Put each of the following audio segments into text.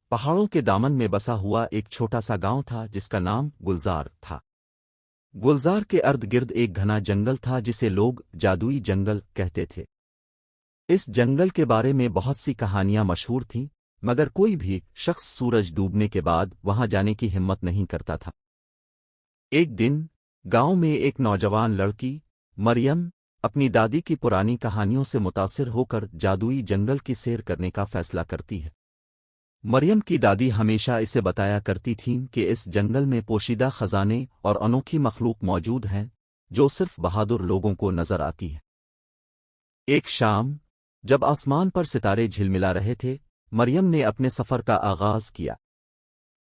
پہاڑوں کے دامن میں بسا ہوا ایک چھوٹا سا گاؤں تھا جس کا نام گلزار تھا۔ گلزار کے ارد گرد ایک گھنا جنگل تھا جسے لوگ جادوئی جنگل کہتے تھے۔ اس جنگل کے بارے میں بہت سی کہانیاں مشہور تھیں، مگر کوئی بھی شخص سورج ڈوبنے کے بعد وہاں جانے کی ہمت نہیں کرتا تھا۔ ایک دن گاؤں میں ایک نوجوان لڑکی مریم اپنی دادی کی پرانی کہانیوں سے متاثر ہو کر جادوئی جنگل کی سیر کرنے کا فیصلہ کرتی ہے۔ مریم کی دادی ہمیشہ اسے بتایا کرتی تھیں کہ اس جنگل میں پوشیدہ خزانے اور انوکھی مخلوق موجود ہیں جو صرف بہادر لوگوں کو نظر آتی ہے۔ ایک شام جب آسمان پر ستارے جھلملا رہے تھے، مریم نے اپنے سفر کا آغاز کیا۔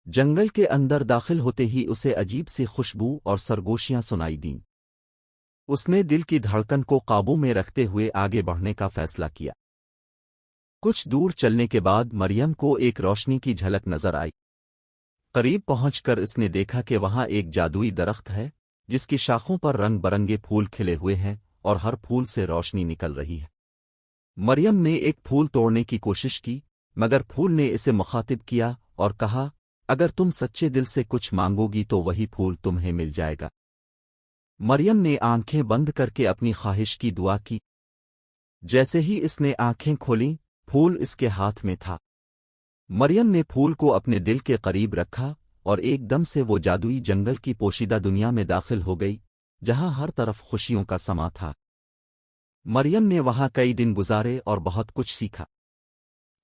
جنگل کے اندر داخل ہوتے ہی اسے عجیب سی خوشبو اور سرگوشیاں سنائی دیں۔ اس نے دل کی دھڑکن کو قابو میں رکھتے ہوئے آگے بڑھنے کا فیصلہ کیا۔ کچھ دور چلنے کے بعد مریم کو ایک روشنی کی جھلک نظر آئی۔ قریب پہنچ کر اس نے دیکھا کہ وہاں ایک جادوئی درخت ہے جس کی شاخوں پر رنگ برنگے پھول کھلے ہوئے ہیں اور ہر پھول سے روشنی نکل رہی ہے۔ مریم نے ایک پھول توڑنے کی کوشش کی، مگر پھول نے اسے مخاطب کیا اور کہا، اگر تم سچے دل سے کچھ مانگو گی تو وہی پھول تمہیں مل جائے گا۔ مریم نے آنکھیں بند کر کے اپنی خواہش کی دعا کی۔ جیسے ہی اس نے آنکھیں کھولیں، پھول اس کے ہاتھ میں تھا۔ مریم نے پھول کو اپنے دل کے قریب رکھا اور ایک دم سے وہ جادوئی جنگل کی پوشیدہ دنیا میں داخل ہو گئی جہاں ہر طرف خوشیوں کا سما تھا۔ مریم نے وہاں کئی دن گزارے اور بہت کچھ سیکھا۔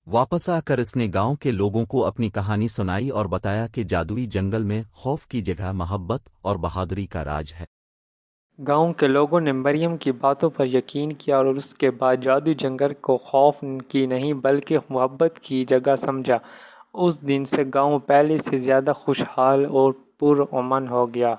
واپس آ کر اس نے گاؤں کے لوگوں کو اپنی کہانی سنائی اور بتایا کہ جادوئی جنگل میں خوف کی جگہ محبت اور بہادری کا راج ہے۔ گاؤں کے لوگوں نے مریم کی باتوں پر یقین کیا اور اس کے بعد جادوئی جنگل کو خوف کی نہیں بلکہ محبت کی جگہ سمجھا۔ اس دن سے گاؤں پہلے سے زیادہ خوشحال اور پرامن ہو گیا۔